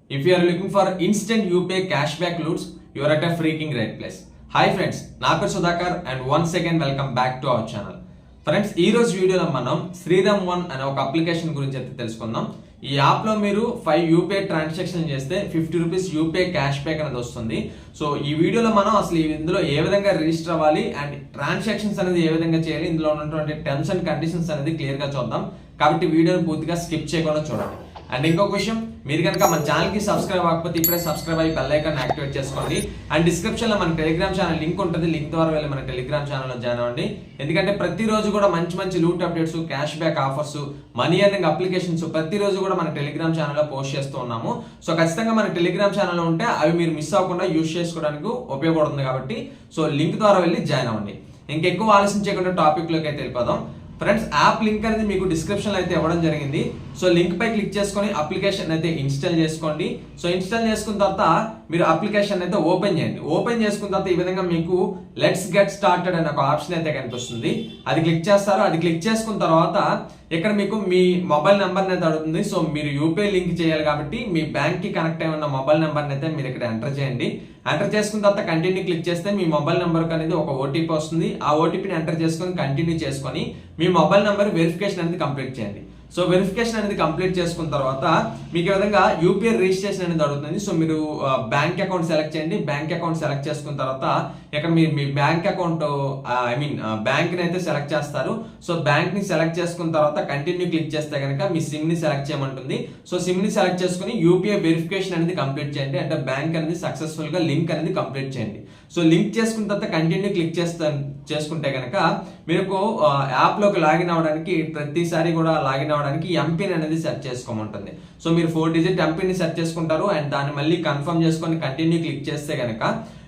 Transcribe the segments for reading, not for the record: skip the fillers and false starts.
If you are looking for instant UPI cashback loots, you are at a freaking right place. Hi friends, నా పేరు Sudhakar and once again welcome back to our channel. Friends ఈ రోజు వీడియోలో మనం Sriram one అనే ఒక application గురించి అయితే తెలుసుకుందాం. ఈ యాప్ లో మీరు 5 యూపీఐ ట్రాన్సాక్షన్ చేస్తే 50 రూపీస్ యూపీఐ క్యాష్ బ్యాక్ అనేది వస్తుంది. సో ఈ వీడియోలో మనం అసలు ఇందులో ఏ విధంగా రిజిస్టర్ అవ్వాలి అండ్ ట్రాన్సాక్షన్స్ అనేది ఏ విధంగా చేయాలి, ఇందులో ఉన్నటువంటి టర్మ్స్ అండ్ కండిషన్స్ అనేది క్లియర్ గా చూద్దాం. కాబట్టి వీడియోని పూర్తిగా స్కిప్ చేయకుండా చూడండి. అండ్ ఇంకొక విషయం, మీరు కనుక మన ఛానల్ కి సబ్స్క్రైబ్ అవ్వకపోతే ఇప్పుడే సబ్స్క్రైబ్ అయ్యి బెల్ ఐకాన్ యాక్టివేట్ చేసుకోండి. అండ్ డిస్క్రిప్షన్ లో మన టెలిగ్రామ్ ఛానల్ లింక్ ఉంటుంది, లింక్ ద్వారా వెళ్ళి మన టెలిగ్రామ్ ఛానల్ లో జాయిన్ అవ్వండి. ఎందుకంటే ప్రతిరోజు కూడా మంచి మంచి loot updates, cash back offers, money earning applications ప్రతిరోజు కూడా మన టెలిగ్రామ్ ఛానల్ లో పోస్ట్ చేస్తూ ఉన్నాము. సో ఖచ్చితంగా మన టెలిగ్రామ్ ఛానల్ లో ఉంటే అవి మీరు మిస్ అవ్వకుండా యూజ్ చేసుకోవడానికి ఉపయోగపడుతుంది. కాబట్టి సో లింక్ ద్వారా వెళ్ళి జాయిన్ అవ్వండి. ఇంకెక్కువ ఆలస్యం చేయకుండా టాపిక్ లోకి అయితే వెళ్ళిపోదాం. ఫ్రెండ్స్, యాప్ లింక్ అనేది మీకు డిస్క్రిప్షన్ లో అయితే ఇవ్వడం జరిగింది. సో లింక్ పై క్లిక్ చేసుకొని అప్లికేషన్ అయితే ఇన్స్టాల్ చేసుకోండి. సో ఇన్స్టాల్ చేసుకున్న తర్వాత మీరు అప్లికేషన్ అయితే ఓపెన్ చేయండి. ఓపెన్ చేసుకున్న తర్వాత ఈ విధంగా మీకు లెట్స్ గెట్ స్టార్టెడ్ అనే ఒక ఆప్షన్ అయితే కనిపిస్తుంది. అది క్లిక్ చేస్తారు. అది క్లిక్ చేసుకున్న తర్వాత ఇక్కడ మీకు మీ మొబైల్ నెంబర్ అయితే అడుగుతుంది. సో మీరు యూపీఐ లింక్ చేయాలి కాబట్టి మీ బ్యాంక్ కి కనెక్ట్ అయి ఉన్న మొబైల్ నెంబర్ అయితే మీరు ఇక్కడ ఎంటర్ చేయండి. ఎంటర్ చేసుకున్న తర్వాత కంటిన్యూ క్లిక్ చేస్తే మీ మొబైల్ నెంబర్ అనేది ఒక ఓటీపీ వస్తుంది. ఆ ఓటీపీని ఎంటర్ చేసుకొని కంటిన్యూ చేసుకొని మీ మొబైల్ నెంబర్ వెరిఫికేషన్ అనేది కంప్లీట్ చేయండి. సో వెరిఫికేషన్ అనేది కంప్లీట్ చేసుకున్న తర్వాత మీకు ఈ విధంగా యూపీఐ రిజిస్ట్రేషన్ అనేది అడుగుతుంది. సో మీరు బ్యాంక్ అకౌంట్ సెలెక్ట్ చేయండి. బ్యాంక్ అకౌంట్ సెలెక్ట్ చేసుకున్న తర్వాత ఇక్కడ మీరు మీ బ్యాంక్ అకౌంట్ బ్యాంక్ ని అయితే సెలెక్ట్ చేస్తారు. సో బ్యాంక్ ని సెలెక్ట్ చేసుకున్న తర్వాత కంటిన్యూ క్లిక్ చేస్తే కనుక మీ సిమ్ ని సెలెక్ట్ చేయమంటుంది. సో సిమ్ ని సెలెక్ట్ చేసుకుని యూపీఐ వెరిఫికేషన్ అనేది కంప్లీట్ చేయండి. అంటే బ్యాంక్ అనేది సక్సెస్ఫుల్ గా లింక్ అనేది కంప్లీట్ చేయండి. సో లింక్ చేసుకున్న తర్వాత కంటిన్యూ క్లిక్ చేసుకుంటే కనుక మీకు యాప్ లోకి లాగిన్ అవ్వడానికి ప్రతిసారి కూడా లాగిన్ అవ్వడానికి ఎంపిన్ అనేది సెట్ చేసుకోమంటుంది. సో మీరు 4 డిజిట్ ఎంపిన్ ని సెట్ చేసుకుంటారు అండ్ దాన్ని మళ్ళీ కన్ఫర్మ్ చేసుకొని కంటిన్యూ క్లిక్ చేస్తే కనుక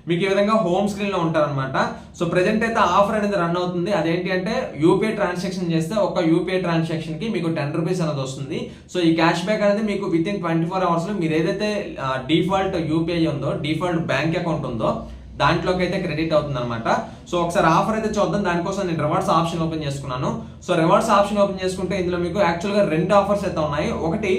మీకు ఈ విధంగా హోమ్ స్క్రీన్ లో ఉంటారనమాట. సో ప్రెజెంట్ అయితే ఆఫర్ అనేది రన్ అవుతుంది. అదేంటి అంటే యూపీఐ ట్రాన్సాక్షన్ చేస్తే ఒక యూపీఐ ట్రాన్సాక్షన్ కి మీకు 10 రూపీస్ అనేది వస్తుంది. సో ఈ క్యాష్ బ్యాక్ అనేది మీకు విత్ ఇన్ 24 అవర్స్ లో మీరు ఏదైతే డిఫాల్ట్ యూపీఐ ఉందో, డిఫాల్ట్ బ్యాంక్ అకౌంట్ ఉందో దాంట్లోకి అయితే క్రెడిట్ అవుతుంది అనమాట. సో ఒకసారి ఆఫర్ అయితే చూద్దాం. దానికోసం నేను రివార్డ్స్ ఆప్షన్ ఓపెన్ చేసుకున్నాను. సో రివార్డ్స్ ఆప్షన్ ఓపెన్ చేసుకుంటే ఇందులో మీకు యాక్చువల్ గా 2 ఆఫర్స్ అయితే ఉన్నాయి. ఒకటి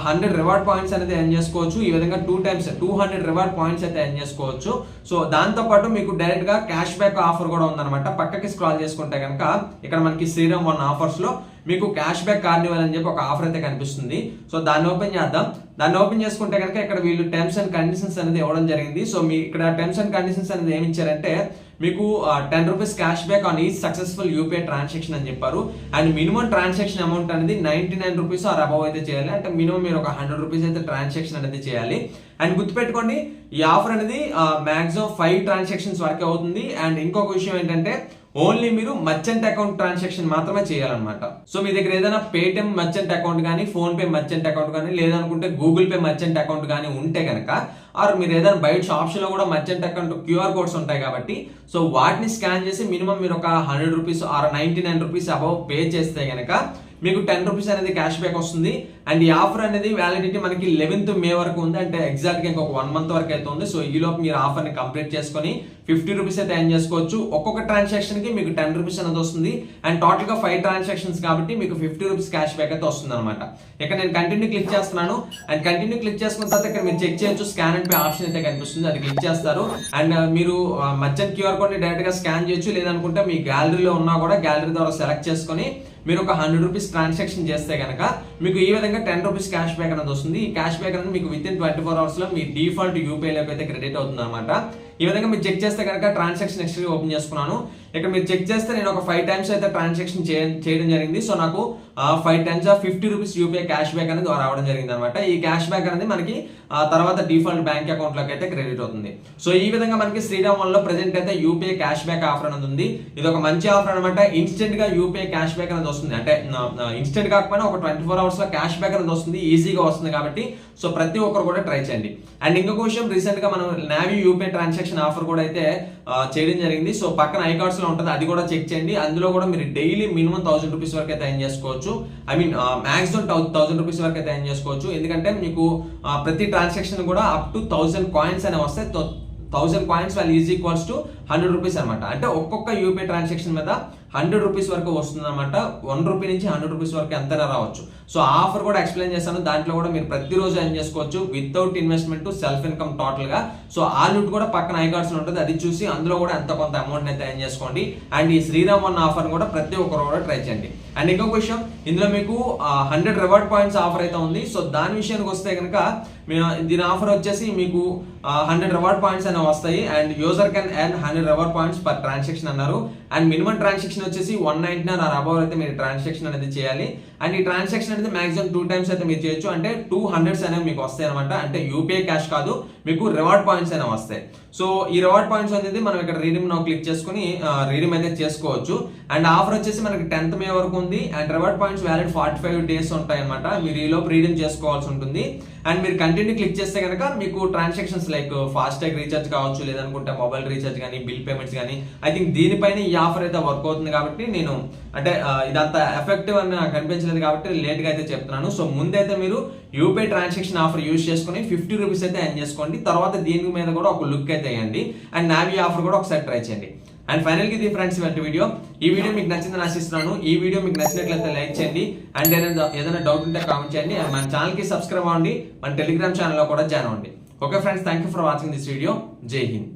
100 రివార్డ్ పాయింట్స్ అనేది ఎర్న్ చేసుకోవచ్చు. ఈ విధంగా 2 టైమ్స్ 200 రివార్డ్ పాయింట్స్ అయితే ఎర్న్ చేసుకోవచ్చు. సో దాంతో పాటు మీకు డైరెక్ట్ గా క్యాష్ బ్యాక్ ఆఫర్ కూడా ఉందన్నమాట. పక్కకి స్క్రాల్ చేసుకుంటే కనుక ఇక్కడ మనకి శ్రీరామ్ వన్ ఆఫర్స్ లో మీకు క్యాష్ బ్యాక్ కార్నివల్ అని చెప్పి ఒక ఆఫర్ అయితే కనిపిస్తుంది. సో దాన్ని ఓపెన్ చేద్దాం. దాన్ని ఓపెన్ చేసుకుంటే కనుక ఇక్కడ వీళ్ళు టర్మ్స్ అండ్ కండిషన్స్ అనేది ఇవ్వడం జరిగింది. సో మీ ఇక్కడ టర్మ్స్ అండ్ కండిషన్స్ అనేది ఏమి ఇచ్చారంటే మీకు 10 rupees cash back on each successful UPI transaction అని చెప్పారు. అండ్ మినిమం ట్రాన్సాక్షన్ అమౌంట్ అనేది 99 రూపీస్ ఆర్ అబవ్ అయితే చేయాలి. అంటే మినిమం మీరు ఒక 100 రూపీస్ అయితే ట్రాన్సాక్షన్ అనేది చేయాలి. అండ్ గుర్తుపెట్టుకోండి, ఈ ఆఫర్ అనేది మాక్సిమం 5 ట్రాన్సాక్షన్స్ వరకే అవుతుంది. అండ్ ఇంకొక విషయం ఏంటంటే ఓన్లీ మీరు మర్చెంట్ అకౌంట్ ట్రాన్సాక్షన్ మాత్రమే చేయాలన్నమాట. సో మీ దగ్గర ఏదైనా పేటిఎం మర్చెంట్ అకౌంట్ కానీ, ఫోన్ పే మర్చెంట్ అకౌంట్ కానీ, లేదనుకుంటే గూగుల్ పే మర్చెంట్ అకౌంట్ కానీ ఉంటే కనుక, ఆర్ మీరు ఏదైనా బయట షాప్స్ లో కూడా మర్చెంట్ అకౌంట్ క్యూఆర్ కోడ్స్ ఉంటాయి కాబట్టి సో వాటిని స్కాన్ చేసి మినిమం మీరు ఒక 100 rupees or 99 rupees above pay చేస్తే కనుక మీకు 10 రూపీస్ అనేది క్యాష్ బ్యాక్ వస్తుంది. అండ్ ఈ ఆఫర్ అనేది వ్యాలిడిటీ మనకి 11th మే వరకు ఉంది. అంటే ఎగ్జాక్ట్ గా ఇంకొక 1 మంత్ వరకు అయితే ఉంది. సో ఈ లోపు మీరు ఆఫర్ ని కంప్లీట్ చేసుకొని 50 రూపీస్ అయితే ఎర్న్ చేసుకోవచ్చు. ఒక్కొక్క ట్రాన్సాక్షన్ కి మీకు 10 రూపీస్ అనేది వస్తుంది. అండ్ టోటల్ గా 5 ట్రాన్సాక్షన్స్ కాబట్టి మీకు 50 రూపీస్ క్యాష్ బ్యాక్ అయితే వస్తుంది అనమాట. ఇక్కడ నేను కంటిన్యూ క్లిక్ చేస్తున్నాను. అండ్ కంటిన్యూ క్లిక్ చేసుకున్న తర్వాత ఇక్కడ మీరు చెక్ చేయొచ్చు, స్కాన్ అండ్ పే ఆప్షన్ అయితే కనిపిస్తుంది. అది క్లిక్ చేస్తారు. అండ్ మీరు మర్చెంట్ క్యూఆర్ కోడ్ ని డైరెక్ట్ గా స్కాన్ చేయొచ్చు, లేదనుకుంటే మీ గ్యాలరీలో ఉన్నా కూడా గ్యాలరీ ద్వారా సెలెక్ట్ చేసుకొని మీరు ఒక 100 రూపీస్ ట్రాన్సాక్షన్ చేస్తే కనుక మీకు ఈ విధంగా 10 రూపీస్ క్యాష్ బ్యాక్ అనేది వస్తుంది. ఈ క్యాష్ బ్యాక్ అనేది మీకు విత్ ఇన్ 24 అవర్స్ లో మీ డిఫాల్ట్ యూపీఐ లోకి అయితే క్రెడిట్ అవుతుంది అనమాట. ఈ విధంగా మీరు చెక్ చేస్తే కనుక ట్రాన్సాక్షన్ హిస్టరీ ఓపెన్ చేసుకున్నాను. ఇక్కడ మీరు చెక్ చేస్తే నేను ఒక 5 టైమ్స్ అయితే ట్రాన్సాక్షన్ చేయడం జరిగింది. సో నాకు 5 times 50 rupees UPI cash back అనేది రావడం జరిగింది అనమాట. ఈ క్యాష్ బ్యాక్ అనేది మనకి తర్వాత డిఫాల్ట్ బ్యాంక్ అకౌంట్ లోకి అయితే క్రెడిట్ అవుతుంది. సో ఈ విధంగా మనకి శ్రీరామ్ వన్ లో ప్రెజెంట్ అయితే యూపీఐ క్యాష్ బ్యాక్ ఆఫర్ అనేది ఉంది. ఇది ఒక మంచి ఆఫర్ అనమాట. ఇన్స్టెంట్ గా యూపీఐ క్యాష్ బ్యాక్ అనేది వస్తుంది. అంటే ఇన్స్టెంట్ కాకపోయినా ఒక 24 అవర్స్ లో క్యాష్ బ్యాక్ అనేది వస్తుంది, ఈజీగా వస్తుంది. కాబట్టి సో ప్రతి ఒక్కరు కూడా ట్రై చేయండి. అండ్ ఇంకొక విషయం, రీసెంట్ గా మనం నావీ యూపీఐ ట్రాన్సాక్షన్ ఆఫర్ కూడా అయితే చేయడం జరిగింది. సో పక్కన ఐకార్డ్స్ లో ఉంటుంది, అది కూడా చెక్ చేయండి. అందులో కూడా మీరు డైలీ మినిమం 1000 రూపీస్ వరకు అయితే ఎర్న్ చేసుకోవచ్చు. ఐ మీన్ మాక్సిమం 1000 రూపీస్ వరకు అయితే ఎర్న్ చేసుకోవచ్చు. ఎందుకంటే మీకు ప్రతి ట్రాన్సాక్షన్ కూడా అప్ టు 1000 కాయిన్స్ అనేవి వస్తాయి. 1000 coins value is equals to 100 rupees అనమాట. అంటే ఒక్కొక్క యూపీఐ ట్రాన్సాక్షన్ మీద రூపీస్ వరకు వస్తుంది అనమాట. రూపీ నుంచి రూపీస్ వరకు ఎంతైనా రావచ్చు. సో ఆ ఆఫర్ కూడా ఎక్స్ప్లెయిన్ చేస్తాను. దాంట్లో కూడా మీరు ప్రతిరోజు ఎర్న్ చేసుకోవచ్చు without investment, self income total గా. సో ఆ లూట్ కూడా పక్కన ఐకార్డ్స్ లో ఉంటుంది, అది చూసి అందులో కూడా ఎంత కొంత అమౌంట్ అయితే ఎర్న్ చేసుకోండి. అండ్ ఈ శ్రీరామ్ వన్ ఆఫర్ కూడా ప్రతి ఒక్కరు కూడా ట్రై చేయండి. అండ్ ఇంకొక విషయం, ఇందులో మీకు 100 రివార్డ్ పాయింట్స్ ఆఫర్ అయితే ఉంది. సో దాని విషయానికి వస్తే కనుక దీని ఆఫర్ వచ్చేసి మీకు 100 రివార్డ్ పాయింట్స్ అనేవి వస్తాయి. And user can earn 100 reward points per transaction అన్నారు. అండ్ మినిమం ట్రాన్సాక్షన్ వచ్చేసి 199 ఆర్ అబౌవ్ అయితే మీరు ట్రాన్సాక్షన్ అనేది చేయాలి. అండ్ ఈ ట్రాన్సాక్షన్ అనేది మాక్సిమం 2 టైమ్స్ అయితే మీరు చేయొచ్చు. అంటే 200 అనేవి మీకు వస్తాయి అనమాట. అంటే యూపీఐ క్యాష్ కాదు, మీకు రివార్డ్ పాయింట్స్ అనేవి వస్తాయి. సో ఈ రివార్డ్ పాయింట్స్ అనేది మనం ఇక్కడ రీడీమ్ నౌ క్లిక్ చేసుకుని రీడీమ్ అయితే చేసుకోవచ్చు. అండ్ ఆఫర్ వచ్చేసి మనకి 10th మే వరకు ఉంది. And reward points valid 45 days ఉంటాయి అనమాట. మీరు ఈ లోపు రీడీమ్ చేసుకోవాల్సి ఉంటుంది. అండ్ మీరు కంటిన్యూ క్లిక్ చేస్తే కనుక మీకు ట్రాన్సాక్షన్స్ లైక్ ఫాస్టాగ్ రీఛార్జ్ కావచ్చు, లేదనుకుంటే మొబైల్ రీఛార్జ్ కానీ, బిల్ పేమెంట్స్ కానీ, ఐ థింక్ దీనిపైన ఈ ఆఫర్ అయితే వర్క్ అవుతుంది. కాబట్టి నేను అంటే ఇదంతా ఎఫెక్టివ్ అని నాకు అనిపించలేదు కాబట్టి లేట్ గా అయితే చెప్తున్నాను. సో ముందైతే మీరు యూపీఐ ట్రాన్సాక్షన్ ఆఫర్ యూజ్ చేసుకుని 50 రూపీస్ అయితే ఎర్న్ చేసుకోండి. తర్వాత దీని మీద కూడా ఒక లుక్ అయితే వేయండి. అండ్ నావీ ఆఫర్ కూడా ఒకసారి ట్రై చేయండి. అండ్ ఫైనల్ గా ఇది ఫ్రెండ్స్ ఇలాంటి వీడియో. ఈ వీడియో మీకు నచ్చిందని ఆశిస్తున్నాను. ఈ వీడియో మీకు నచ్చినట్లయితే లైక్ చేయండి. అండ్ ఏదైనా డౌట్ ఉంటే కామెంట్ చేయండి. అండ్ మన ఛానల్ కి సబ్స్క్రైబ్ అవ్వండి. మన టెలిగ్రామ్ ఛానల్ లో కూడా జాయిన్ అవ్వండి. Okay friends, thank you for watching this video. జై హింద్.